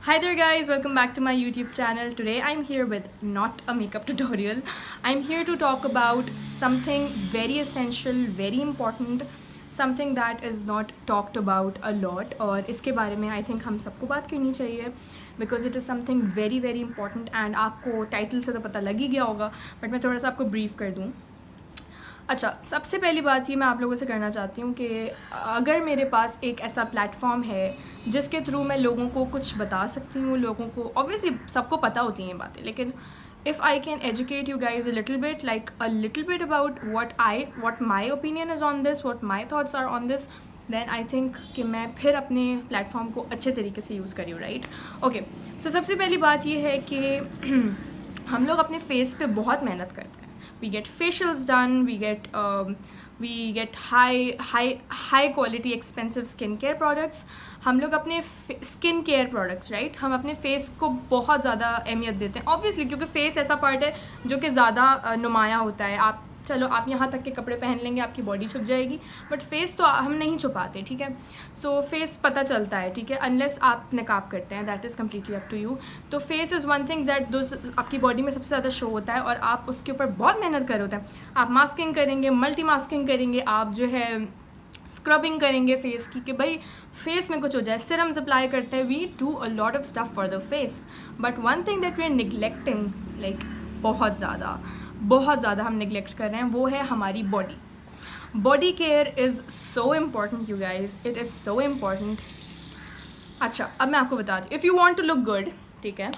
Hi there guys, welcome back to my YouTube channel. Today I'm here with not a makeup tutorial. I'm here to talk about something very essential, very important, something that is not talked about a lot और इसके बारे में I think हम सबको बात करनी चाहिए because it is something very very important and आपको टाइटल से तो पता लग ही गया होगा but मैं थोड़ा सा आपको ब्रीफ कर दूँ। अच्छा, सबसे पहली बात ये मैं आप लोगों से करना चाहती हूँ कि अगर मेरे पास एक ऐसा प्लेटफॉर्म है जिसके थ्रू मैं लोगों को कुछ बता सकती हूँ, लोगों को ऑब्वियसली सबको पता होती हैं ये बातें, लेकिन if I can educate you guys a little bit about what my opinion is on this, what my thoughts are on this, then I think कि मैं फिर अपने प्लेटफॉर्म को अच्छे तरीके से यूज़ करी हूँ, राइट? ओके, सो सबसे पहली बात ये है कि हम लोग अपने फेस पे बहुत मेहनत करते हैं। We get facials done, we get high quality expensive skincare products. हम लोग अपने स्किन केयर प्रोडक्ट्स, राइट, हम अपने फेस को बहुत ज़्यादा अहमियत देते हैं ऑब्वियसली, क्योंकि फेस ऐसा पार्ट है जो कि ज़्यादा नुमायाँ होता है। आप यहाँ तक के कपड़े पहन लेंगे, आपकी बॉडी छुप जाएगी, बट फेस तो हम नहीं छुपाते, ठीक है? सो फेस पता चलता है, ठीक है, अनलेस आप नकाब करते हैं, that is completely up to you. तो face is one thing that आपकी बॉडी में सबसे ज़्यादा शो होता है और आप उसके ऊपर बहुत मेहनत कर रहे होते हैं। आप मास्किंग करेंगे, मल्टी मास्किंग करेंगे, आप जो है स्क्रबिंग करेंगे फेस की कि भाई फेस में कुछ हो जाए, सिरम्स अप्लाई करते हैं, we do a lot of stuff for the face, but one thing that we are neglecting, like बहुत ज़्यादा हम निगलेक्ट कर रहे हैं, वो है हमारी body. Body care is so important you guys, it is so important. अच्छा, अब मैं आपको बता दूँ, if you want to look good, ठीक है,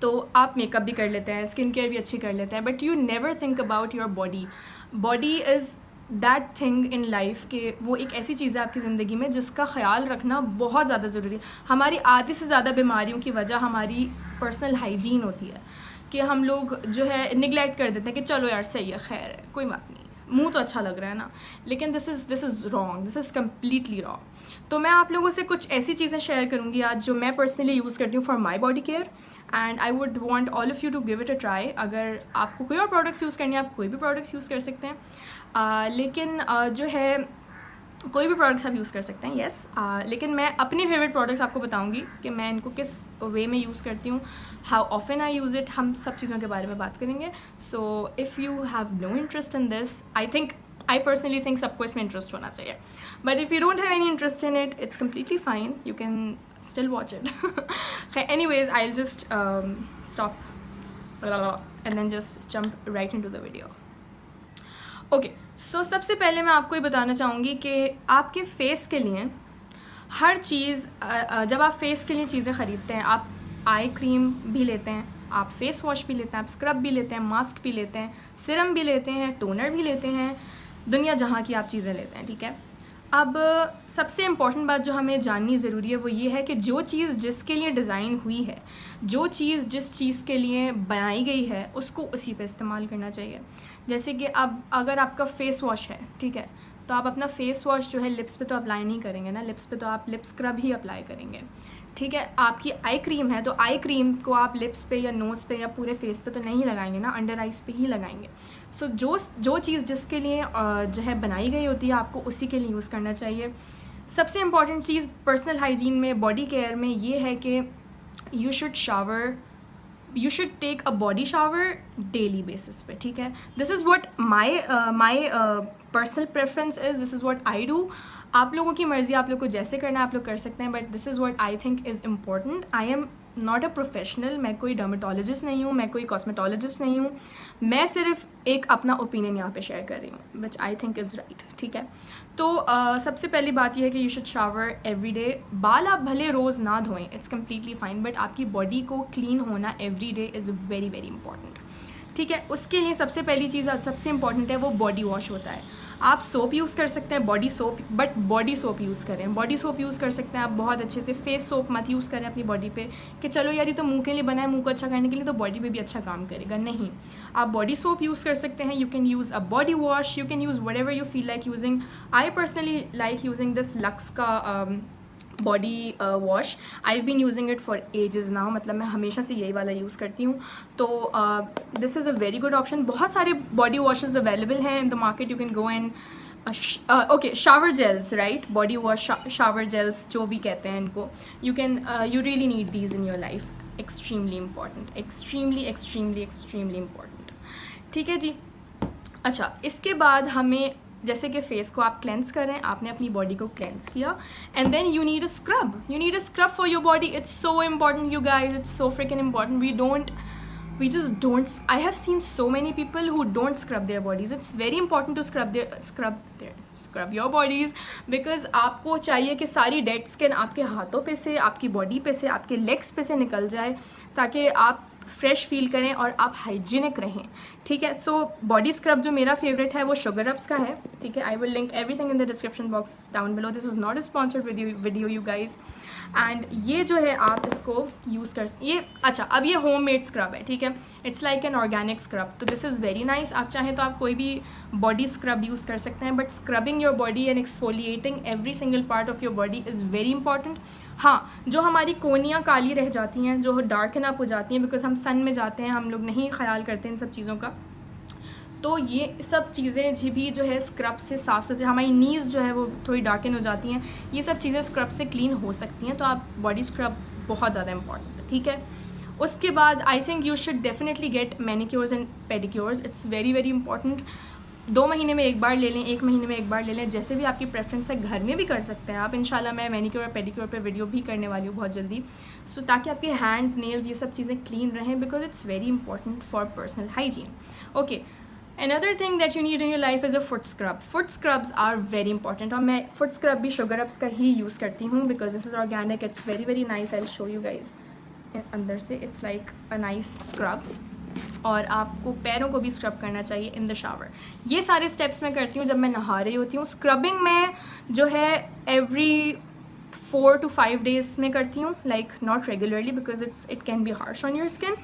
तो आप मेकअप भी कर लेते हैं, स्किन केयर भी अच्छी कर लेते हैं, but you never think about your body. Body is that thing in life के वो एक ऐसी चीज़ है आपकी ज़िंदगी में जिसका ख्याल रखना बहुत ज़्यादा ज़रूरी है। हमारी आधी से ज़्यादा बीमारियों की वजह हमारी पर्सनल हाइजीन होती है कि हम लोग जो है निगलेक्ट कर देते हैं कि चलो यार सही है, खैर है, कोई बात नहीं, मुंह तो अच्छा लग रहा है ना, लेकिन this is wrong, this is completely wrong. तो मैं आप लोगों से कुछ ऐसी चीज़ें शेयर करूँगी आज जो मैं पर्सनली यूज़ करती हूँ for my body care and I would want all of you to give it a try. अगर आपको कोई और प्रोडक्ट्स यूज़ करनी है, आप कोई भी प्रोडक्ट्स यूज़ कर सकते हैं, लेकिन जो है कोई भी प्रोडक्ट्स आप यूज़ कर सकते हैं, येस, लेकिन मैं अपनी फेवरेट प्रोडक्ट्स आपको बताऊंगी कि मैं इनको किस वे में यूज़ करती हूँ, how often I use it, हम सब चीज़ों के बारे में बात करेंगे। So if you have no interest in this, I personally think सबको इसमें इंटरेस्ट होना चाहिए, but if you don't have any interest in it, it's completely fine, you can still watch it. Anyways, I will just stop and then just jump right into the video. Okay, so सबसे पहले मैं आपको ये बताना चाहूँगी कि आपके face के लिए हर चीज़, जब आप फेस के लिए चीज़ें ख़रीदते हैं, आप आई क्रीम भी लेते हैं, आप फेस वॉश भी लेते हैं, आप स्क्रब भी लेते हैं, मास्क भी लेते हैं, सिरम भी लेते हैं, टोनर भी लेते हैं, दुनिया जहाँ की आप चीज़ें लेते हैं, ठीक है? अब सबसे इम्पॉर्टेंट बात जो हमें जाननी ज़रूरी है वो ये है कि जो चीज़ जिसके लिए डिज़ाइन हुई है, जो चीज़ जिस चीज़ के लिए बनाई गई है, उसको उसी पे इस्तेमाल करना चाहिए। जैसे कि अब अगर आपका फेस वॉश है, ठीक है, तो आप अपना फेस वॉश जो है लिप्स पे तो अप्लाई नहीं करेंगे ना, लिप्स पे तो आप लिप स्क्रब ही अप्लाई करेंगे, ठीक है? आपकी आई क्रीम है तो आई क्रीम को आप लिप्स पे या नोज़ पे या पूरे फेस पे तो नहीं लगाएंगे ना, अंडर आइज़ पे ही लगाएंगे। सो जो चीज़ जिसके लिए जो है बनाई गई होती है, आपको उसी के लिए यूज़ करना चाहिए। सबसे इम्पॉर्टेंट चीज़ पर्सनल हाइजीन में, बॉडी केयर में ये है कि you should take a body shower daily basis पे, ठीक है? This is what my personal preference is, this is what I do. आप लोगों की मर्ज़ी, आप लोग को जैसे करना है आप लोग कर सकते हैं, but this is what I think is important. I am not a professional, मैं कोई डर्मेटोलॉजिस्ट नहीं हूँ, मैं कोई कॉस्मेटोलॉजिस्ट नहीं हूँ, मैं सिर्फ एक अपना ओपिनियन यहाँ पे शेयर कर रही हूँ विच आई थिंक इज़ राइट, ठीक है? तो सबसे पहली बात यह है कि you should shower every day. बाल आप भले रोज़ ना धोएं, इट्स कम्प्लीटली फाइन, बट आपकी बॉडी को क्लीन होना every day is very very important, ठीक है? उसके लिए सबसे पहली चीज़ सबसे इंपॉर्टेंट है वो बॉडी वॉश होता है। आप सोप यूज़ कर सकते हैं, body soap, but body soap use करें। बॉडी सोप यूज़ कर सकते हैं आप बहुत अच्छे से, फेस सोप मत यूज़ करें अपनी बॉडी पे कि चलो यार ये तो मुंह के लिए बना है, मुंह को अच्छा करने के लिए, तो बॉडी पे भी अच्छा काम करेगा, नहीं। आप बॉडी सोप यूज़ कर सकते हैं, you can use a body wash, you can use whatever you feel like using. I personally like using this Lux का body wash. I been using it for ages now, मतलब मैं हमेशा से यही वाला यूज़ करती हूँ। तो this is a very good option. बहुत सारे बॉडी वॉशेज़ अवेलेबल हैं in the market, you can go and okay, shower gels, right, body wash, shower gels जो भी कहते हैं इनको, you really need these in your life, extremely important, extremely extremely extremely important, ठीक है जी। अच्छा, इसके बाद हमें जैसे कि फेस को आप क्लेंस कर रहे हैं, आपने अपनी बॉडी को क्लेंस किया, and then you need a scrub for your body. It's so important you guys, it's so freaking important. We just don't, I have seen so many people who don't scrub their bodies. It's very important to scrub your bodies, because आपको चाहिए कि सारी dead skin आपके हाथों पे से, आपकी body पे से, आपके लेग्स पे से निकल जाए, ताकि आप फ्रेश फील करें और आप हाइजीनिक रहें, ठीक है। सो बॉडी स्क्रब जो मेरा फेवरेट है वो शुगर अप्स का है, ठीक है। I will link everything in the description box down below. This is not a sponsored video you guys. And ये जो है आप इसको यूज़ कर, ये अच्छा, अब ये होम मेड स्क्रब है, ठीक है। It's like an organic scrub, तो दिस इज़ वेरी नाइस। आप चाहें तो आप कोई भी बॉडी स्क्रब यूज़ कर सकते हैं, but scrubbing your body and exfoliating every single part of your body is very important. हाँ, जो हमारी कोनियाँ काली रह जाती हैं, जो डार्कन अप हो जाती हैं, बिकॉज हम सन में जाते हैं, हम लोग नहीं ख्याल करते इन सब चीज़ों का, तो ये सब चीज़ें भी जो है स्क्रब से साफ़ सुथरी, हमारी नीज़ जो है वो थोड़ी डार्कन हो जाती हैं, ये सब चीज़ें स्क्रब से क्लीन हो सकती हैं। तो आप बॉडी स्क्रब बहुत ज़्यादा इंपॉर्टेंट है, ठीक है। उसके बाद I think you should definitely get manicures and pedicures. It's very very important. 2 महीने में एक बार ले लें, 1 महीने में एक बार ले लें, जैसे भी आपकी प्रेफरेंस है। घर में भी कर सकते हैं आप, इंशाल्लाह मैं मैनिक्योर और पेडिक्योर पे वीडियो भी करने वाली हूँ बहुत जल्दी, सो ताकि आपके हैंड्स, नेल्स, ये सब चीज़ें क्लीन रहें, because it's very important for personal hygiene. Okay, another thing that you need in your life is a foot scrub. Foot scrubs are very important, और मैं foot scrub भी sugar ups का ही use करती हूँ, because this is organic, it's very very nice. I'll show you guys अंदर से, it's like a nice scrub। और आपको पैरों को भी स्क्रब करना चाहिए इन द शावर। ये सारे स्टेप्स मैं करती हूँ जब मैं नहा रही होती हूँ। स्क्रबिंग में जो है एवरी 4 to 5 days में करती हूँ, like not regularly, because it can be harsh on your skin,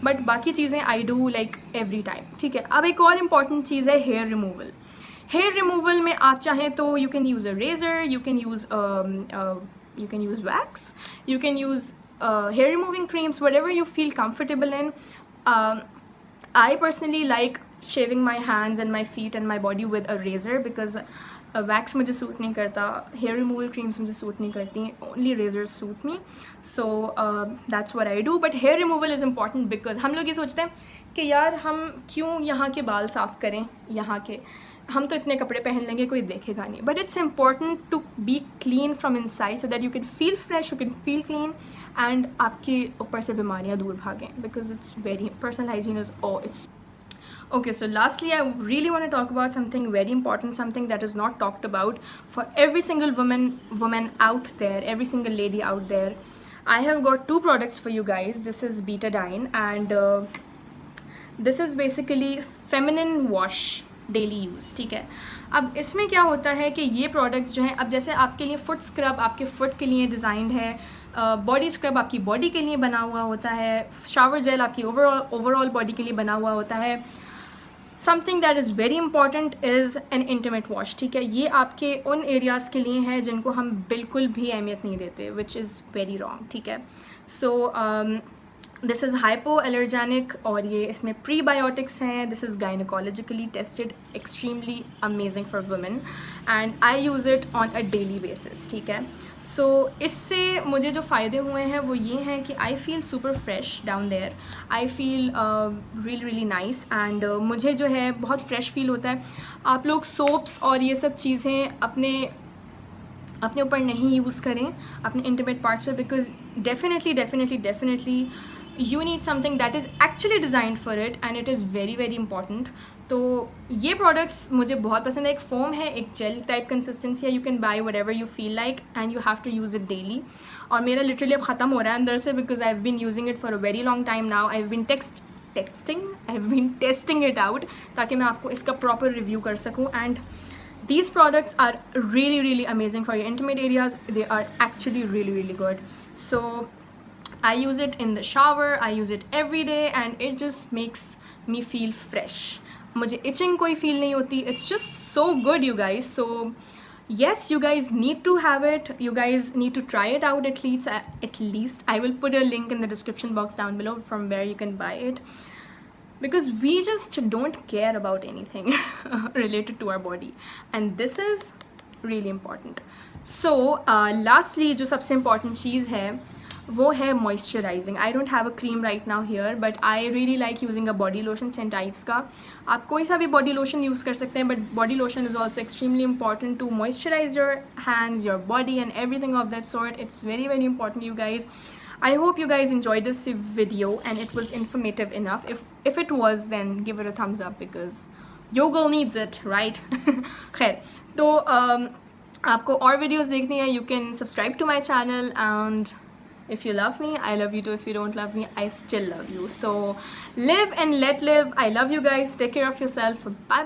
but बाकी चीज़ें I do like every time, ठीक है। अब एक और इम्पॉर्टेंट चीज़ है हेयर रिमूवल। हेयर रिमूवल में आप चाहें तो you can use a razor, you can use wax, you can use hair removing creams, whatever you feel comfortable in. I personally like shaving my hands and my feet and my body with a razor, because wax मुझे suit नहीं करता, hair removal creams मुझे suit नहीं करती, only razors suit me, so that's what I do. But hair removal is important because हम लोग ये सोचते हैं कि यार हम क्यों यहाँ के बाल साफ़ करें, यहाँ के हम तो इतने कपड़े पहन लेंगे, कोई देखेगा नहीं, but it's important to be clean from inside, so that you can feel fresh, you can feel clean, and आपके ऊपर से बीमारियाँ दूर भागें, because it's very, personal hygiene is it's okay. So lastly, I really want to talk about something very important, something that is not talked about for every single woman out there, every single lady out there. I have got 2 products for you guys. This is Betadine, and this is basically feminine wash, daily use, ठीक है। अब इसमें क्या होता है कि ये products जो हैं, अब जैसे आपके लिए फुट स्क्रब आपके फुट के लिए डिज़ाइंड है, बॉडी स्क्रब आपकी बॉडी के लिए बना हुआ होता है, शावर जेल आपकी ओवरऑल बॉडी के लिए बना हुआ होता है। Something that is very important is an intimate wash, ठीक है। ये आपके उन एरियाज़ के लिए है जिनको हम बिल्कुल भी अहमियत नहीं देते, विच इज़ वेरी रॉन्ग, ठीक है। So this is hypoallergenic, और ये इसमें प्रीबायोटिक्स हैं। This is gynaecologically tested, extremely amazing for women, and I use it on a daily basis, ठीक है। सो इससे मुझे जो फ़ायदे हुए हैं वो ये हैं कि I feel super fresh down there, I feel really nice, and मुझे जो है बहुत फ्रेश फील होता है। आप लोग सोप्स और ये सब चीज़ें अपने ऊपर नहीं यूज़ करें, अपने इंटीमेट पार्ट्स पे, because definitely you need something that is actually designed for it, and it is very very important. तो ये products मुझे बहुत पसंद है। एक फोम है, एक जेल टाइप कंसिस्टेंसी है, you can buy whatever you feel like and you have to use it daily, और मेरा लिटरली अब ख़त्म हो रहा है अंदर से, because I've been using it for a very long time now. I've been testing it out ताकि मैं आपको इसका proper review कर सकूँ, and these products are really amazing for your intimate areas. They are actually really good. So I use it in the shower, I use it every day, and it just makes me feel fresh. मुझे itching कोई feel नहीं होती. It's just so good, you guys. So yes, you guys need to have it. You guys need to try it out at least. I will put a link in the description box down below from where you can buy it. because we just don't care about anything related to our body, and this is really important. So lastly जो सबसे important चीज़ है वो है moisturizing. I don't have a cream right now here, but I really like using a body lotion St. Ives का. आप कोई सा भी body lotion use कर सकते हैं, but body lotion is also extremely important to moisturize your hands, your body, and everything of that sort. It's very, very important, you guys. I hope you guys enjoyed this video and it was informative enough. If it was, then give it a thumbs up because your girl needs it, right? खैर, तो आपको और videos देखनी है, you can subscribe to my channel, and if you love me, I love you too. If you don't love me, I still love you. So live and let live. I love you guys. Take care of yourself. Bye bye.